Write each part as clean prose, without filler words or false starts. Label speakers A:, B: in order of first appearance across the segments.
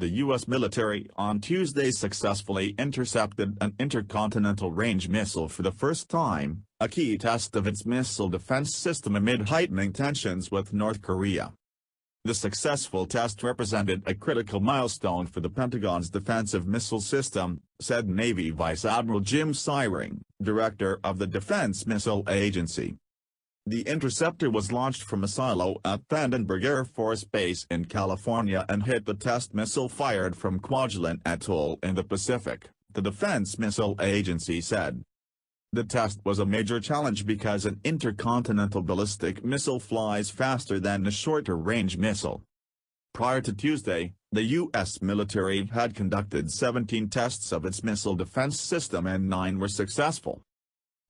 A: the U.S. military on Tuesday successfully intercepted an intercontinental range missile for the first time, a key test of its missile defense system amid heightening tensions with North Korea. The successful test represented a critical milestone for the Pentagon's defensive missile system, said Navy Vice Admiral Jim Syring, director of the Defense Missile Agency. The interceptor was launched from a silo at Vandenberg Air Force Base in California and hit the test missile fired from Kwajalein Atoll in the Pacific, the Defense Missile Agency said. The test was a major challenge because an intercontinental ballistic missile flies faster than a shorter-range missile. Prior to Tuesday, the U.S. military had conducted 17 tests of its missile defense system and 9 were successful.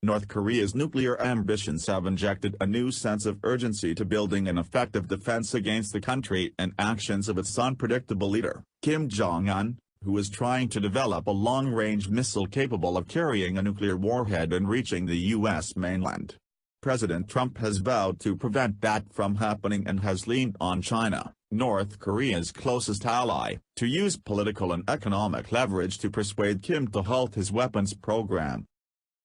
A: North Korea's nuclear ambitions have injected a new sense of urgency to building an effective defense against the country and actions of its unpredictable leader, Kim Jong-un, who is trying to develop a long-range missile capable of carrying a nuclear warhead and reaching the U.S. mainland. President Trump has vowed to prevent that from happening and has leaned on China, North Korea's closest ally, to use political and economic leverage to persuade Kim to halt his weapons program.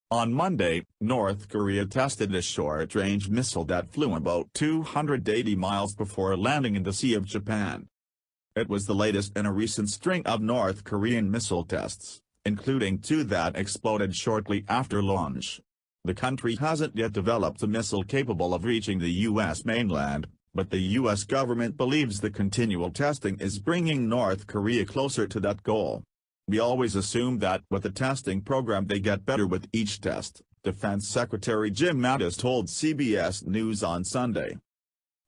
A: On Monday, North Korea tested a short-range missile that flew about 280 miles before landing in the Sea of Japan. It was the latest in a recent string of North Korean missile tests, including 2 that exploded shortly after launch. The country hasn't yet developed a missile capable of reaching the U.S. mainland, but the U.S. government believes the continual testing is bringing North Korea closer to that goal. We always assume that with the testing program they get better with each test, Defense Secretary Jim Mattis told CBS News on Sunday.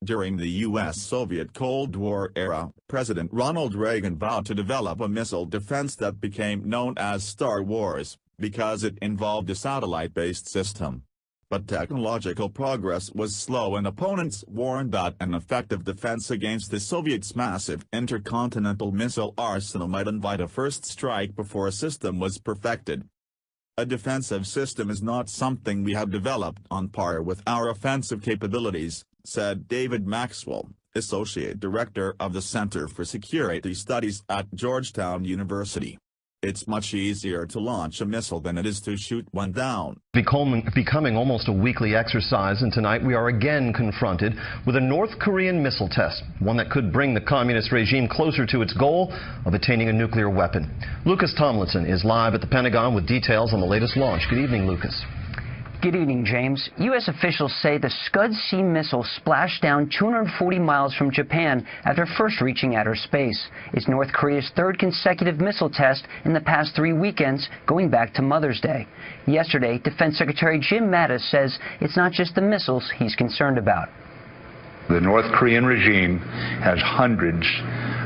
A: During the U.S.-Soviet Cold War era, President Ronald Reagan vowed to develop a missile defense that became known as Star Wars, because it involved a satellite-based system. But technological progress was slow and opponents warned that an effective defense against the Soviets' massive intercontinental missile arsenal might invite a first strike before a system was perfected. A defensive system is not something we have developed on par with our offensive capabilities, said David Maxwell, Associate Director of the Center for Security Studies at Georgetown University. It's much easier to launch a missile than it is to shoot one down.
B: Becoming almost a weekly exercise, and tonight we are again confronted with a North Korean missile test, one that could bring the communist regime closer to its goal of attaining a nuclear weapon. Lucas Tomlinson is live at the Pentagon with details on the latest launch. Good evening, Lucas.
C: Good evening, James. U.S. officials say the Scud-C missile splashed down 240 miles from Japan after first reaching outer space. It's North Korea's 3rd consecutive missile test in the past 3 weekends, going back to Mother's Day. Yesterday, Defense Secretary Jim Mattis says it's not just the missiles he's concerned about.
D: The North Korean regime has hundreds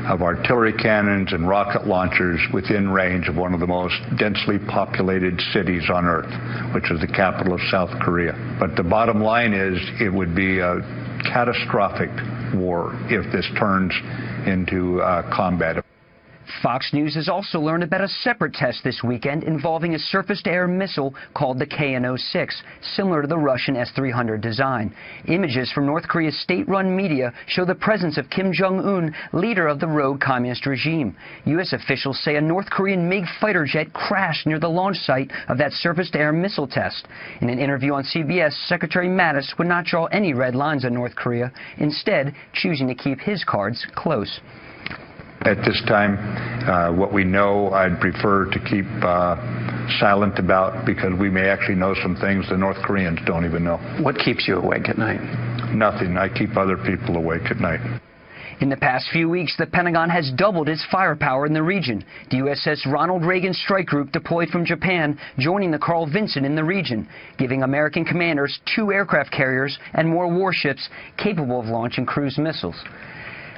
D: of artillery cannons and rocket launchers within range of one of the most densely populated cities on Earth, which is the capital of South Korea. But the bottom line is it would be a catastrophic war if this turns into combat.
C: Fox News has also learned about a separate test this weekend involving a surface-to-air missile called the KN-06, similar to the Russian S-300 design. Images from North Korea's state-run media show the presence of Kim Jong-un, leader of the rogue communist regime. U.S. officials say a North Korean MiG fighter jet crashed near the launch site of that surface-to-air missile test. In an interview on CBS, Secretary Mattis would not draw any red lines on North Korea, instead choosing to keep his cards close.
D: At this time, what we know, I'd prefer to keep silent about, because we may actually know some things the North Koreans don't even know.
C: What keeps you awake at night?
D: Nothing. I keep other people awake at night.
C: In the past few weeks, the Pentagon has doubled its firepower in the region. The USS Ronald Reagan Strike Group deployed from Japan, joining the Carl Vinson in the region, giving American commanders 2 aircraft carriers and more warships capable of launching cruise missiles.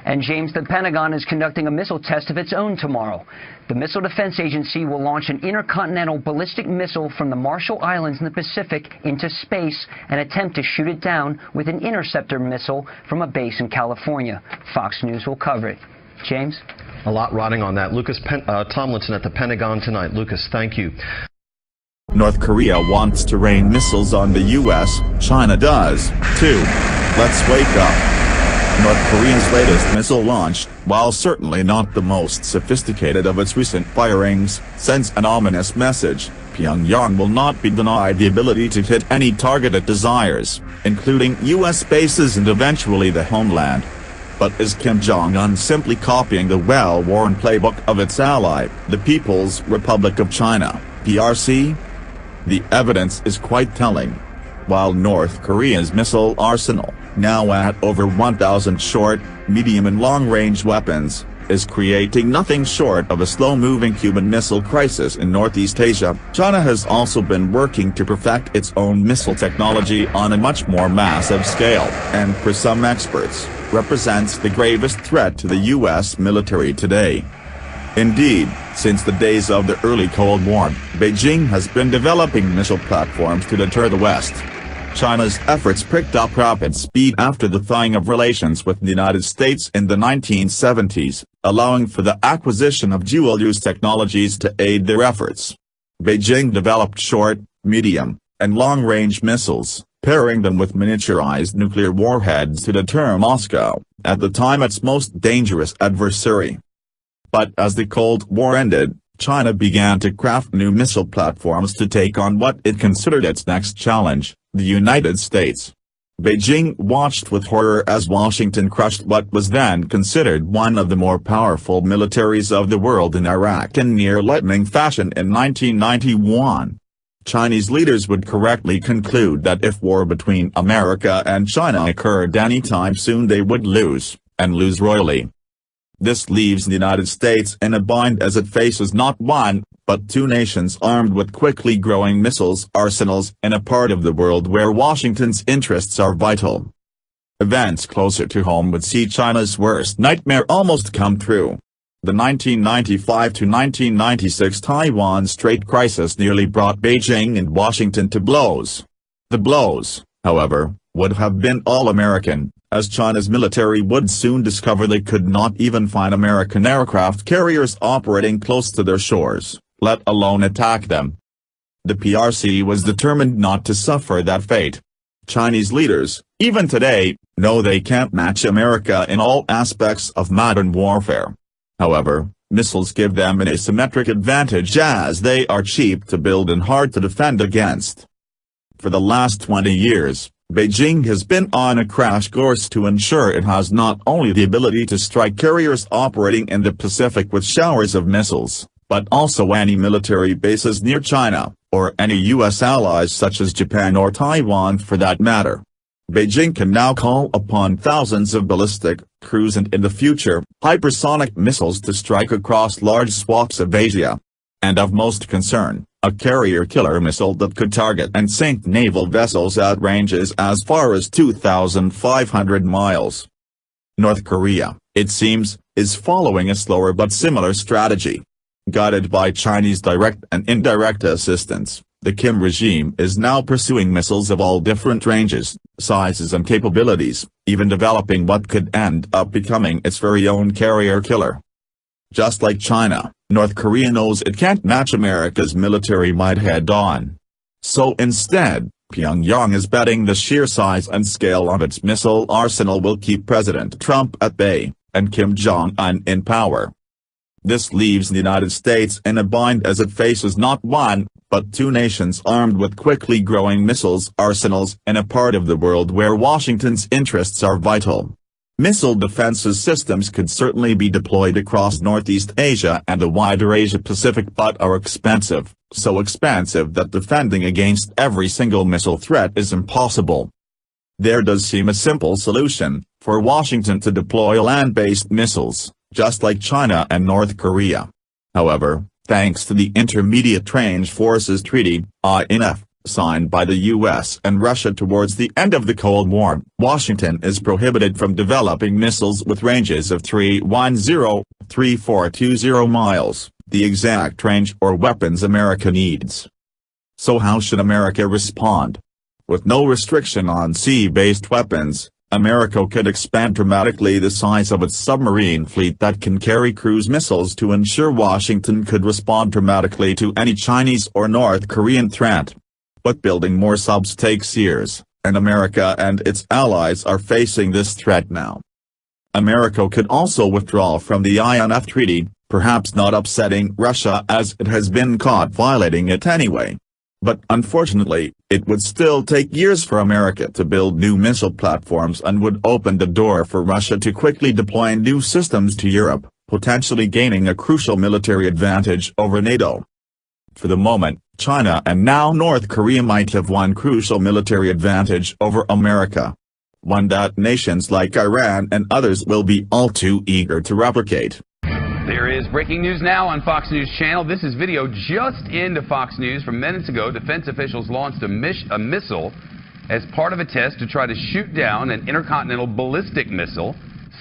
C: And James, the Pentagon is conducting a missile test of its own tomorrow. The Missile Defense Agency will launch an intercontinental ballistic missile from the Marshall Islands in the Pacific into space and attempt to shoot it down with an interceptor missile from a base in California. Fox News will cover it. James?
B: A lot riding on that. Lucas Tomlinson at the Pentagon tonight. Lucas, thank you.
A: North Korea wants to rain missiles on the U.S., China does, too. Let's wake up. North Korea's latest missile launch, while certainly not the most sophisticated of its recent firings, sends an ominous message. Pyongyang will not be denied the ability to hit any target it desires, including U.S. bases and eventually the homeland. But is Kim Jong-un simply copying the well-worn playbook of its ally, the People's Republic of China, PRC? The evidence is quite telling. While North Korea's missile arsenal, now at over 1,000 short, medium and long-range weapons, is creating nothing short of a slow-moving Cuban Missile Crisis in Northeast Asia, China has also been working to perfect its own missile technology on a much more massive scale, and for some experts, represents the gravest threat to the U.S. military today. Indeed, since the days of the early Cold War, Beijing has been developing missile platforms to deter the West. China's efforts picked up rapid speed after the thawing of relations with the United States in the 1970s, allowing for the acquisition of dual-use technologies to aid their efforts. Beijing developed short, medium, and long-range missiles, pairing them with miniaturized nuclear warheads to deter Moscow, at the time its most dangerous adversary. But as the Cold War ended, China began to craft new missile platforms to take on what it considered its next challenge, the United States. Beijing watched with horror as Washington crushed what was then considered one of the more powerful militaries of the world in Iraq in near lightning fashion in 1991. Chinese leaders would correctly conclude that if war between America and China occurred anytime soon they would lose, and lose royally. This leaves the United States in a bind as it faces not one, but two nations armed with quickly growing missiles arsenals in a part of the world where Washington's interests are vital. Events closer to home would see China's worst nightmare almost come true. The 1995 to 1996 Taiwan Strait crisis nearly brought Beijing and Washington to blows. The blows, however, would have been all-American, as China's military would soon discover they could not even find American aircraft carriers operating close to their shores, let alone attack them. The PRC was determined not to suffer that fate. Chinese leaders, even today, know they can't match America in all aspects of modern warfare. However, missiles give them an asymmetric advantage as they are cheap to build and hard to defend against. For the last 20 years, Beijing has been on a crash course to ensure it has not only the ability to strike carriers operating in the Pacific with showers of missiles, but also any military bases near China, or any U.S. allies such as Japan or Taiwan for that matter. Beijing can now call upon thousands of ballistic, cruise and in the future, hypersonic missiles to strike across large swaths of Asia. And of most concern, a carrier-killer missile that could target and sink naval vessels at ranges as far as 2,500 miles. North Korea, it seems, is following a slower but similar strategy. Guided by Chinese direct and indirect assistance, the Kim regime is now pursuing missiles of all different ranges, sizes and capabilities, even developing what could end up becoming its very own carrier-killer. Just like China, North Korea knows it can't match America's military might head-on. So instead, Pyongyang is betting the sheer size and scale of its missile arsenal will keep President Trump at bay, and Kim Jong-un in power. This leaves the United States in a bind as it faces not one, but two nations armed with quickly growing missiles arsenals in a part of the world where Washington's interests are vital. Missile defenses systems could certainly be deployed across Northeast Asia and the wider Asia-Pacific but are expensive, so expensive that defending against every single missile threat is impossible. There does seem a simple solution, for Washington to deploy land-based missiles, just like China and North Korea. However, thanks to the Intermediate Range Forces Treaty, INF, signed by the U.S. and Russia towards the end of the Cold War, Washington is prohibited from developing missiles with ranges of 310-3420 miles, the exact range or weapons America needs. So how should America respond? With no restriction on sea-based weapons, America could expand dramatically the size of its submarine fleet that can carry cruise missiles to ensure Washington could respond dramatically to any Chinese or North Korean threat. But building more subs takes years, and America and its allies are facing this threat now. America could also withdraw from the INF treaty, perhaps not upsetting Russia as it has been caught violating it anyway. But unfortunately, it would still take years for America to build new missile platforms and would open the door for Russia to quickly deploy new systems to Europe, potentially gaining a crucial military advantage over NATO. For the moment, China and now North Korea might have one crucial military advantage over America. One that nations like Iran and others will be all too eager to replicate.
E: There is breaking news now on Fox News Channel. This is video just into Fox News from minutes ago. Defense officials launched a missile as part of a test to try to shoot down an intercontinental ballistic missile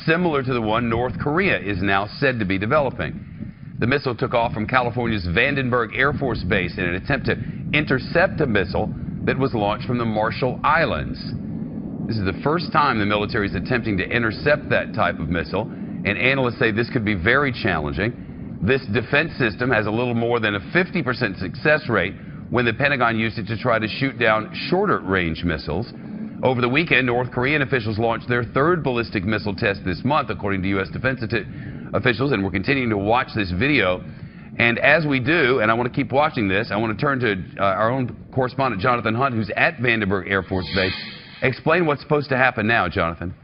E: similar to the one North Korea is now said to be developing. The missile took off from California's Vandenberg Air Force Base in an attempt to intercept a missile that was launched from the Marshall Islands. This is the first time the military is attempting to intercept that type of missile, and analysts say this could be very challenging. This defense system has a little more than a 50% success rate when the Pentagon used it to try to shoot down shorter-range missiles. Over the weekend, North Korean officials launched their third ballistic missile test this month, according to U.S. defense officials, and we're continuing to watch this video. And as we do, and I want to keep watching this, I want to turn to our own correspondent, Jonathan Hunt, who's at Vandenberg Air Force Base. Explain what's supposed to happen now, Jonathan.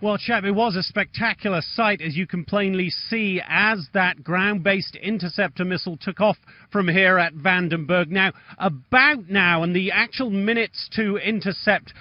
F: Well, Shep, it was a spectacular sight, as you can plainly see, as that ground-based interceptor missile took off from here at Vandenberg. Now, about now, and the actual minutes to intercept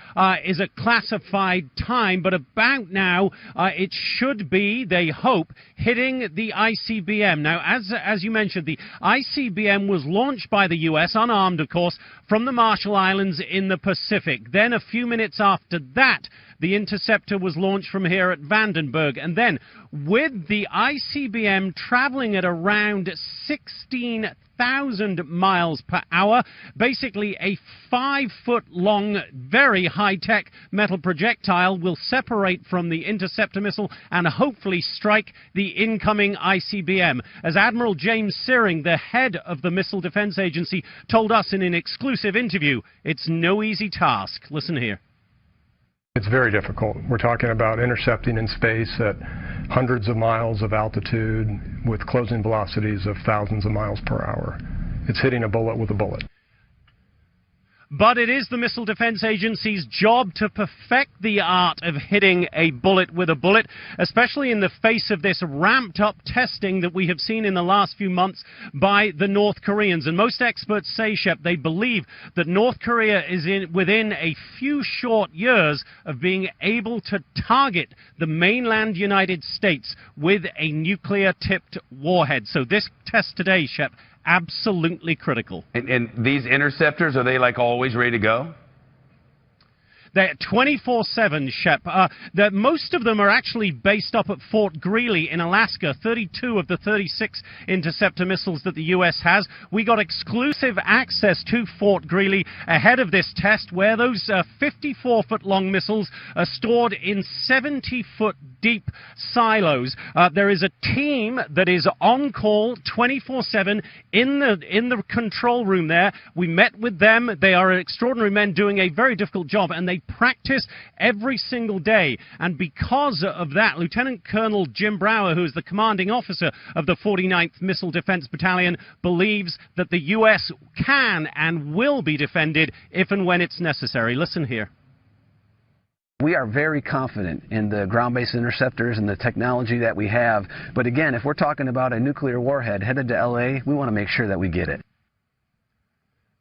F: is a classified time, but about now, it should be, they hope, hitting the ICBM. Now, as you mentioned, the ICBM was launched by the U.S., unarmed, of course, from the Marshall Islands in the Pacific. Then, a few minutes after that, the interceptor was launched from here at Vandenberg. And then, with the ICBM traveling at around 16,000 miles per hour, basically a 5-foot-long, very high-tech metal projectile will separate from the interceptor missile and hopefully strike the incoming ICBM. As Admiral James Searing, the head of the Missile Defense Agency, told us in an exclusive interview, it's no easy task. Listen here.
G: It's very difficult. We're talking about intercepting in space at hundreds of miles of altitude with closing velocities of thousands of miles per hour. It's hitting a bullet with a bullet.
F: But it is the Missile Defense Agency's job to perfect the art of hitting a bullet with a bullet, especially in the face of this ramped-up testing that we have seen in the last few months by the North Koreans. And most experts say, Shep, they believe that North Korea is within a few short years of being able to target the mainland United States with a nuclear-tipped warhead. So this test today, Shep, absolutely critical.
E: And these interceptors, are they like always ready to go?
F: They're 24/7, Shep. Most of them are actually based up at Fort Greely in Alaska, 32 of the 36 interceptor missiles that the U.S. has. We got exclusive access to Fort Greely ahead of this test, where those 54-foot-long missiles are stored in 70-foot deep silos. There is a team that is on call 24/7 in the control room there. We met with them. They are extraordinary men doing a very difficult job, and they practice every single day. And because of that, Lieutenant Colonel Jim Brower, who is the commanding officer of the 49th Missile Defense Battalion, believes that the U.S. can and will be defended if and when it's necessary. Listen here.
H: We are very confident in the ground-based interceptors and the technology that we have. But again, if we're talking about a nuclear warhead headed to L.A., we want to make sure that we get it.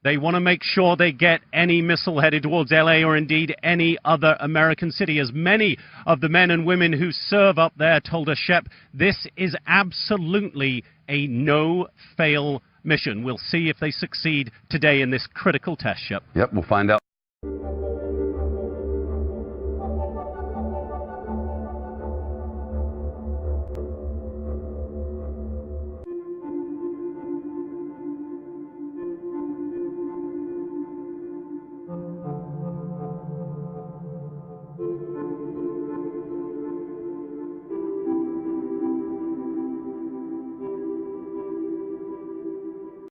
F: They want to make sure they get any missile headed towards L.A. or indeed any other American city. As many of the men and women who serve up there told us, Shep, this is absolutely a no-fail mission. We'll see if they succeed today in this critical test, Shep.
E: Yep, we'll find out.